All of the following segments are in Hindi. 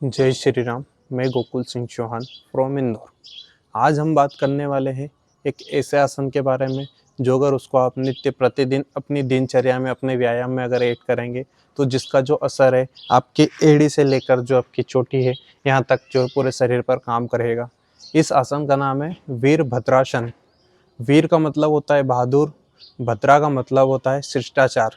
जय श्री राम। मैं गोकुल सिंह चौहान फ्रॉम इंदौर। आज हम बात करने वाले हैं एक ऐसे आसन के बारे में जो अगर उसको आप नित्य प्रतिदिन अपनी दिनचर्या में अपने व्यायाम में अगर ऐड करेंगे तो जिसका जो असर है आपकी एड़ी से लेकर जो आपकी चोटी है यहाँ तक जो पूरे शरीर पर काम करेगा। इस आसन का नाम है वीरभद्रासन। वीर का मतलब होता है बहादुर, भद्रा का मतलब होता है शिष्टाचार।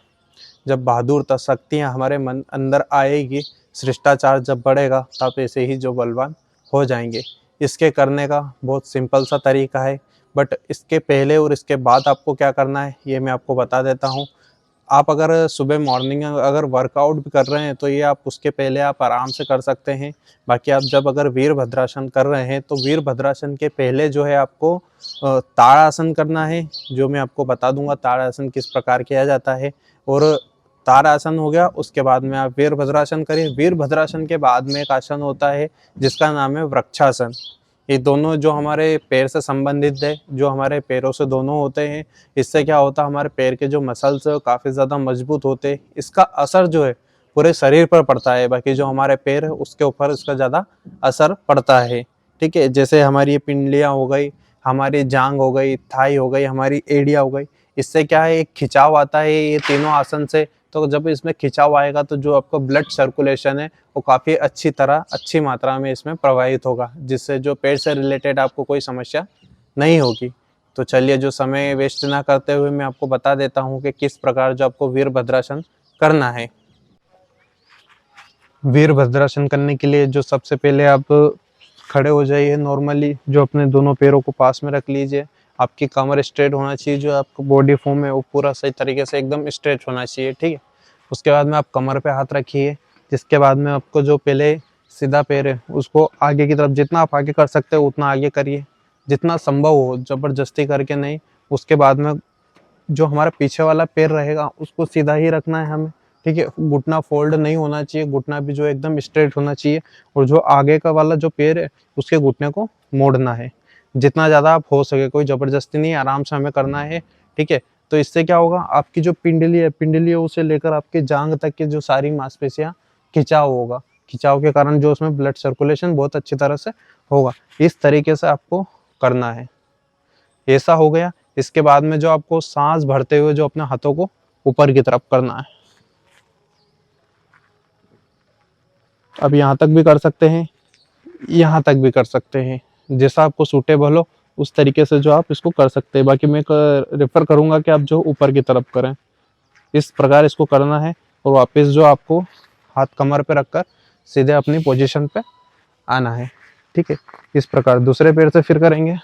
जब बहादुरता शक्तियाँ हमारे मन अंदर आएगी, शिष्टाचार जब बढ़ेगा तब ऐसे ही जो बलवान हो जाएंगे। इसके करने का बहुत सिंपल सा तरीका है, बट इसके पहले और इसके बाद आपको क्या करना है ये मैं आपको बता देता हूँ। आप अगर सुबह मॉर्निंग अगर वर्कआउट भी कर रहे हैं तो ये आप उसके पहले आप आराम से कर सकते हैं। बाकी आप जब अगर वीरभद्रासन कर रहे हैं तो वीरभद्रासन के पहले जो है आपको ताड़ासन करना है, जो मैं आपको बता दूंगा ताड़ासन किस प्रकार किया जाता है। और ताड़ासन हो गया, उसके बाद में आप वीरभद्रासन करिए। वीरभद्रासन के बाद में एक आसन होता है जिसका नाम है वृक्षासन। ये दोनों जो हमारे पैर से संबंधित है, जो हमारे पैरों से दोनों होते हैं। इससे क्या होता है हमारे पैर के जो मसल्स है वो काफ़ी ज़्यादा मजबूत होते हैं। इसका असर जो है पूरे शरीर पर पड़ता है, बाकी जो हमारे पैर है उसके ऊपर इसका ज़्यादा असर पड़ता है। ठीक है, जैसे हमारी ये पिंडलियाँ हो गई, हमारी जांग हो गई, थाई हो गई, हमारी एड़िया हो गई। इससे क्या है एक खिंचाव आता है ये तीनों आसन से। तो जब इसमें खिंचाव आएगा तो जो आपका ब्लड सर्कुलेशन है वो काफ़ी अच्छी तरह अच्छी मात्रा में इसमें प्रवाहित होगा, जिससे जो पेट से रिलेटेड आपको कोई समस्या नहीं होगी। तो चलिए जो समय वेस्ट ना करते हुए मैं आपको बता देता हूँ कि किस प्रकार जो आपको वीरभद्रासन करना है। वीरभद्रासन करने के लिए जो सबसे पहले आप खड़े हो जाइए नॉर्मली, जो अपने दोनों पैरों को पास में रख लीजिए। आपकी कमर स्ट्रेट होना चाहिए, जो आपका बॉडी फॉर्म है वो पूरा सही तरीके से एकदम स्ट्रेट होना चाहिए। ठीक है, उसके बाद में आप कमर पे हाथ रखिए। जिसके बाद में आपको जो पहले सीधा पैर है उसको आगे की तरफ जितना आप आगे कर सकते हो उतना आगे करिए, जितना संभव हो, जबरदस्ती करके नहीं। उसके बाद में जो हमारा पीछे वाला पैर रहेगा उसको सीधा ही रखना है हमें। ठीक है, घुटना फोल्ड नहीं होना चाहिए, घुटना भी जो एकदम स्ट्रेट होना चाहिए। और जो आगे का वाला जो पैर है उसके घुटने को मोड़ना है जितना ज़्यादा आप हो सके, कोई ज़बरदस्ती नहीं, आराम से हमें करना है। ठीक है, तो इससे क्या होगा आपकी जो पिंडली है उसे लेकर आपके जांग तक की जो सारी मांसपेशियां खिंचाव होगा। खिंचाव के कारण जो उसमें ब्लड सर्कुलेशन बहुत अच्छी तरह से होगा। इस तरीके से आपको करना है। ऐसा हो गया। इसके बाद में जो आपको सांस भरते हुए जो अपने हाथों को ऊपर की तरफ करना है। अब यहाँ तक भी कर सकते हैं, यहाँ तक भी कर सकते हैं, जैसा आपको सूटेबल हो उस तरीके से जो आप इसको कर सकते हैं। बाकी मैं रेफर करूंगा कि आप जो ऊपर की तरफ करें, इस प्रकार इसको करना है। और वापस जो आपको हाथ कमर पे रखकर सीधे अपनी पोजीशन पे आना है। ठीक है, इस प्रकार दूसरे पैर से फिर करेंगे।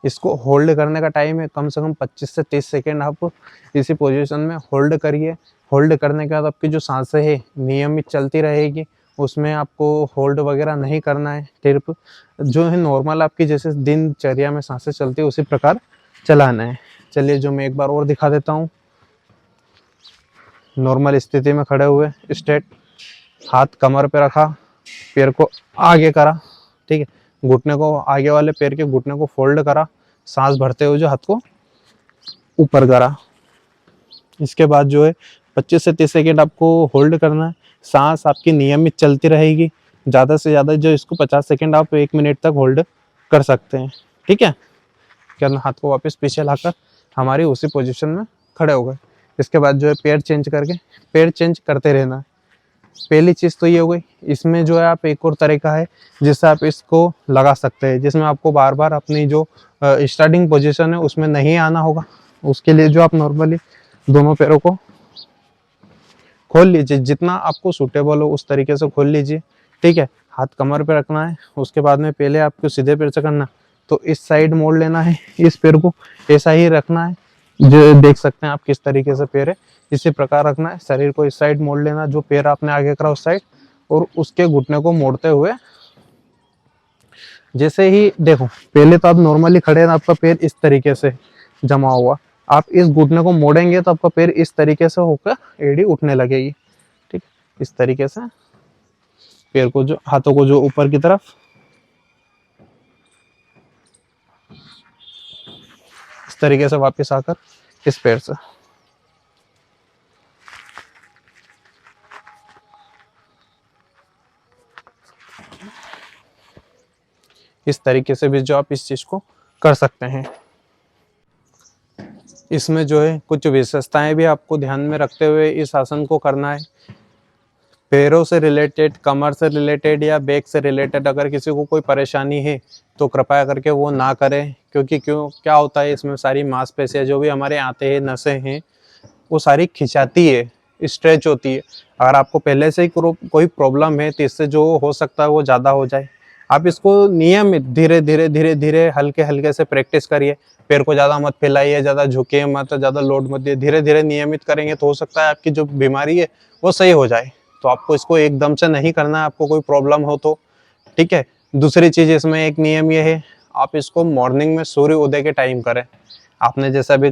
इसको होल्ड करने का टाइम है कम से कम 25 से 30 सेकेंड। आप इसी पोजीशन में होल्ड करिए। होल्ड करने के बाद आपकी जो सांसें है नियमित चलती रहेगी, उसमें आपको होल्ड वगैरह नहीं करना है। सिर्फ जो है नॉर्मल आपकी जैसे दिनचर्या में सांसें चलती है उसी प्रकार चलाना है। चलिए जो मैं एक बार और दिखा देता हूँ। नॉर्मल स्थिति में खड़े हुए स्ट्रेट, हाथ कमर पे रखा, पैर को आगे करा। ठीक है, घुटने को आगे वाले पैर के घुटने को फोल्ड करा, सांस भरते हुए जो हाथ को ऊपर करा। इसके बाद जो है 25 से 30 सेकेंड आपको होल्ड करना है। सांस आपकी नियमित चलती रहेगी। ज़्यादा से ज़्यादा जो इसको 50 सेकेंड आप 1 मिनट तक होल्ड कर सकते हैं। ठीक है, क्या हाथ को वापस पीछे लाकर हमारी उसी पोजीशन में खड़े हो गए। इसके बाद जो है पैर चेंज करके पैर चेंज करते रहना है। पहली चीज़ तो ये हो गई। इसमें जो है आप एक और तरीका है जिससे आप इसको लगा सकते हैं, जिसमें आपको बार बार अपनी जो स्टार्टिंग पोजीशन है उसमें नहीं आना होगा। उसके लिए जो आप नॉर्मली दोनों पैरों को खोल लीजिए, जितना आपको सूटेबल हो उस तरीके से खोल लीजिए। ठीक है, हाथ कमर पे रखना है। उसके बाद में पहले आपको सीधे पैर से करना, तो इस साइड मोड़ लेना है, इस पैर को ऐसा ही रखना है। जो देख सकते हैं आप किस तरीके से पैर है, इसी प्रकार रखना है। शरीर को इस साइड मोड़ लेना, जो पैर आपने आगे करा उस साइड, और उसके घुटने को मोड़ते हुए जैसे ही देखो, पहले तो आप नॉर्मली खड़े हैं, आपका पैर इस तरीके से जमा हुआ। आप इस घुटने को मोड़ेंगे तो आपका पैर इस तरीके से होकर एड़ी उठने लगेगी। ठीक, इस तरीके से पैर को जो हाथों को जो ऊपर की तरफ तरीके से वापस आकर इस पैर से इस तरीके से भी जो आप इस चीज को कर सकते हैं। इसमें जो है कुछ विशेषताएं भी आपको ध्यान में रखते हुए इस आसन को करना है। पैरों से रिलेटेड, कमर से रिलेटेड या बैक से रिलेटेड अगर किसी को कोई परेशानी है तो कृपया करके वो ना करें, क्योंकि क्या होता है इसमें सारी मांसपेशियां जो भी हमारे आते हैं, नसें हैं, वो सारी खिंचाती है, स्ट्रेच होती है। अगर आपको पहले से ही कोई प्रॉब्लम है तो इससे जो हो सकता है वो ज़्यादा हो जाए। आप इसको नियमित धीरे धीरे हल्के हल्के से प्रैक्टिस करिए। पैर को ज़्यादा मत फैलाइए, ज़्यादा झुकिए मत, ज़्यादा लोड मत दिए। धीरे धीरे नियमित करेंगे तो हो सकता है आपकी जो बीमारी है वो सही हो जाए। तो आपको इसको एकदम से नहीं करना है, आपको कोई प्रॉब्लम हो तो, ठीक है। दूसरी चीज़ इसमें एक नियम ये है, आप इसको मॉर्निंग में सूर्य उदय के टाइम करें। आपने जैसा भी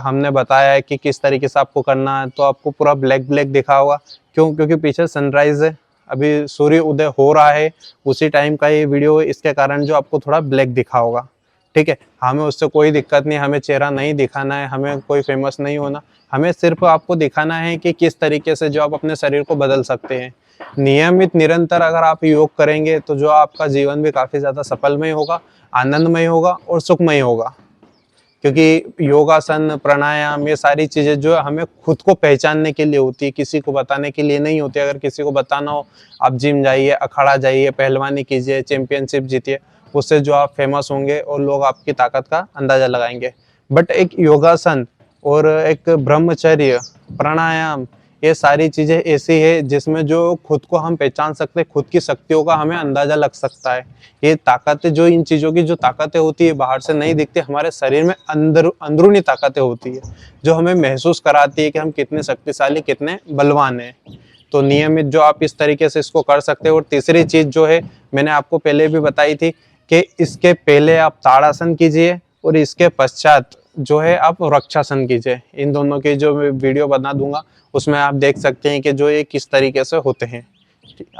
हमने बताया है कि किस तरीके से आपको करना है, तो आपको पूरा ब्लैक ब्लैक दिखा होगा। क्यों? क्योंकि पीछे सनराइज है, अभी सूर्य उदय हो रहा है, उसी टाइम का ये वीडियो है, इसके कारण जो आपको थोड़ा ब्लैक दिखा होगा, ठीक है। हमें उससे कोई दिक्कत नहीं, हमें चेहरा नहीं दिखाना है, हमें कोई फेमस नहीं होना, हमें सिर्फ आपको दिखाना है कि किस तरीके से जो आप अपने शरीर को बदल सकते हैं। नियमित निरंतर अगर आप योग करेंगे तो जो आपका जीवन भी काफ़ी ज़्यादा सफलमय होगा, आनंदमय होगा और सुखमय होगा। क्योंकि योगासन, प्राणायाम, ये सारी चीज़ें जो हमें खुद को पहचानने के लिए होती है, किसी को बताने के लिए नहीं होती। अगर किसी को बताना हो, आप जिम जाइए, अखाड़ा जाइए, पहलवानी कीजिए, चैंपियनशिप जीतिए, उससे जो आप फेमस होंगे और लोग आपकी ताकत का अंदाजा लगाएंगे। बट एक योगासन और एक ब्रह्मचर्य, प्राणायाम, ये सारी चीज़ें ऐसी है जिसमें जो खुद को हम पहचान सकते हैं, खुद की शक्तियों का हमें अंदाजा लग सकता है। ये ताकतें, जो इन चीज़ों की जो ताकतें होती है बाहर से नहीं दिखती, हमारे शरीर में अंदरूनी ताकतें होती है जो हमें महसूस कराती है कि हम कितने शक्तिशाली, कितने बलवान हैं। तो नियमित जो आप इस तरीके से इसको कर सकते हो। और तीसरी चीज़ जो है मैंने आपको पहले भी बताई थी कि इसके पहले आप ताड़ासन कीजिए और इसके पश्चात जो है आप वृक्षासन कीजिए। इन दोनों की जो मैं वीडियो बना दूंगा उसमें आप देख सकते हैं कि जो ये किस तरीके से होते हैं।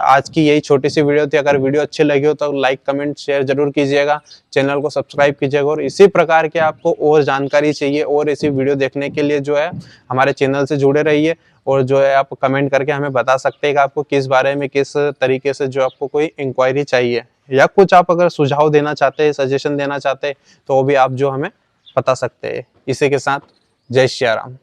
आज की यही छोटी सी वीडियो थी। अगर वीडियो अच्छी लगी हो तो लाइक, कमेंट, शेयर जरूर कीजिएगा, चैनल को सब्सक्राइब कीजिएगा। और इसी प्रकार के आपको और जानकारी चाहिए और इसी वीडियो देखने के लिए जो है हमारे चैनल से जुड़े रहिए। और जो है आप कमेंट करके हमें बता सकते हैं कि आपको किस बारे में, किस तरीके से जो आपको कोई इंक्वायरी चाहिए, या कुछ आप अगर सुझाव देना चाहते हैं, सजेशन देना चाहते हैं, तो वो भी आप जो हमें बता सकते हैं। इसी के साथ जय श्री राम।